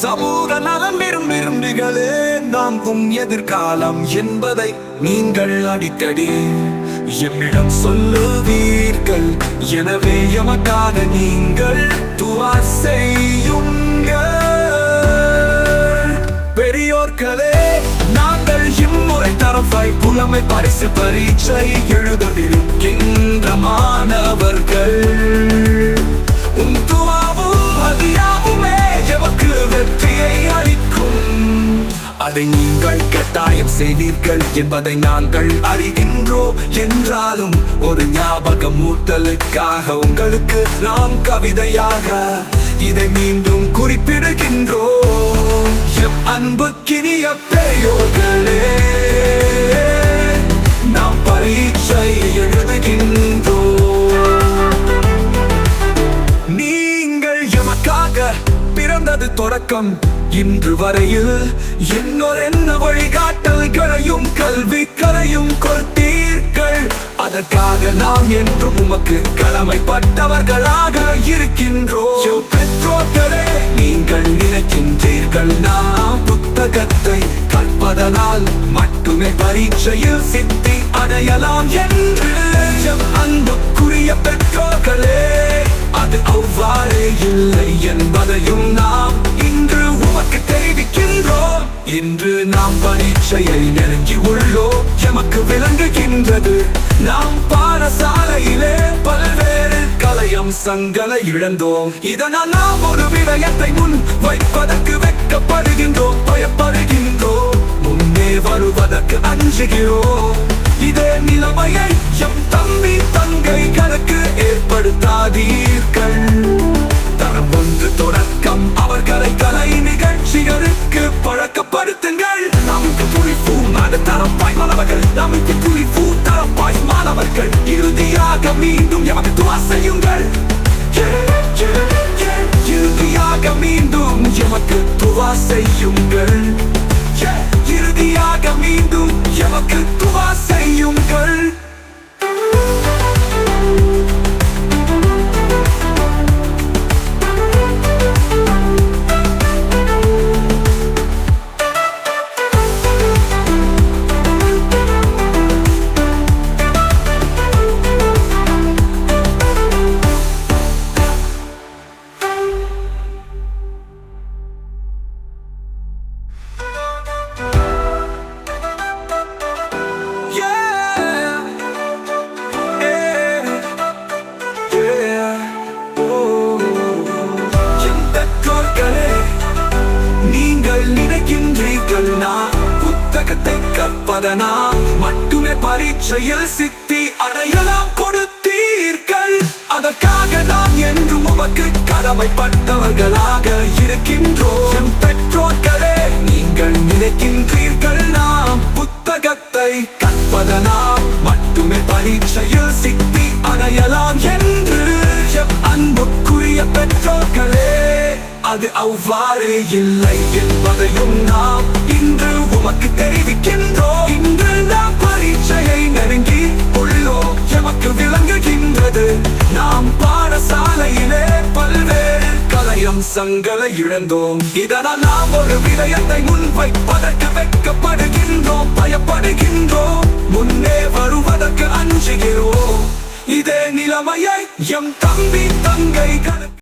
சமூக நலம் விரும்புகளே, நாமும் எதிர்காலம் என்பதை நீங்கள் அடிக்கடி என்னிடம் சொல்லுவீர்கள். எனவே எமக்காக நீங்கள் துவா செய்யுங்கள். பெரியோர்களே, நாங்கள் இம்முறை தரப்பாய் புலமை பரிசு பரீட்சை எழுதிருக்கின்ற மாணவர்கள், வெற்றியை அளிக்கும். அதை நீங்கள் கட்டாயம் செய்வீர்கள் என்பதை நாங்கள் அறிகின்றோம். என்றாலும் ஒரு ஞாபகமூட்டலுக்காக உங்களுக்கு நாம் கவிதையாக இதை மீண்டும் குறிப்பிடுகின்றோம். எம் அன்புக்கினிய பெரியோர்களே, நாம் பரீட்சை எழுதுகின்றோம். நீங்கள் எமக்காக பிறந்தது தொடக்கம் இன்று வரையில் என்ன வழிகாட்டல்களையும் கல்விகளையும் கொடுத்தீர்கள். அதற்காக நாம் என்றும் உமக்கு கடமைப்பட்டவர்களாக இருக்கின்றோம். பெற்றோர்களே, நீங்கள் நினைக்கின்றீர்கள் நாம் புத்தகத்தை கற்பதனால் மட்டுமே பரீட்சையில் சித்தி அடையலாம் என்று. அன்புக்குரிய பெற்றோர்களே, அது அவ்வாறே இல்லை என்பதையும் நாம் இன்று உமக்கு தெரிவிக்கின்றோம். இன்று நாம் பரீட்சையை நெருங்கி உள்ளோம். எமக்கு விளங்குகின்றது நாம் பாடசாலையிலே பல்வேறு கலையம்சங்களை இழந்தோம். இதனால் நாம் ஒரு விடயத்தை முன் வைப்பதற்கு வெட்கப்படுகின்றோம், பயப்படுகின்றோம், முன்னே வருவதற்கு அஞ்சுகிறோம். இதே நிலைமையை எம் தம்பி தங்கைகளுக்கு ஏற்படுத்தாதீர்கள். தரம் 1 தொடக்கம் அவர்களை கலை நிகழ்ச்சிகளுக்கு பழக்கப்படுத்துங்கள். நமக்கு துணிப்பு தரப்பாய் மாணவர்கள், நமக்கு துணிப்பு தரப்பாய் மாணவர்கள், இறுதியாக மீண்டும் எமக்கு துவா செய்யுங்கள். இறுதியாக மீண்டும் எமக்கு துவா செய்யுங்கள். இறுதியாக மீண்டும் எமக்கு துவா செய்யுங்கள். புத்தகத்தை கற்பதனால் மட்டுமே பரீட்சையில் சித்தி அடையலாம் கொடுத்தீர்கள். அதற்காக நாம் என்றும் உமக்கு கடமைப்பட்டவர்களாக இருக்கின்றோம். பெற்றோர்களே, நீங்கள் நினைக்கின்றீர்கள் நாம் புத்தகத்தை கற்பதனால் மட்டுமே பரீட்சையில் சித்தி அடையலாம் என்று. அன்புக்குரிய பெற்றோர்களே, அது அவ்வாறு இல்லை என்பதையும் நாம் இன்று உமக்கு தெரிவிக்கின்றோம். இன்று நாம் பரீட்சையை நெருங்கி உள்ளோம். எமக்கு விளங்குகின்றது நாம் பாடசாலையிலே பல்வேறு கலையம்சங்களை இழந்தோம். இதனால் நாம் ஒரு விடயத்தை முன்வைப்பதற்கு வெட்கப்படுகின்றோம், பயப்படுகின்றோம், முன்னே வருவதற்கு அஞ்சுகிறோம். இதே நிலைமையை எம் தம்பி தங்கைகள்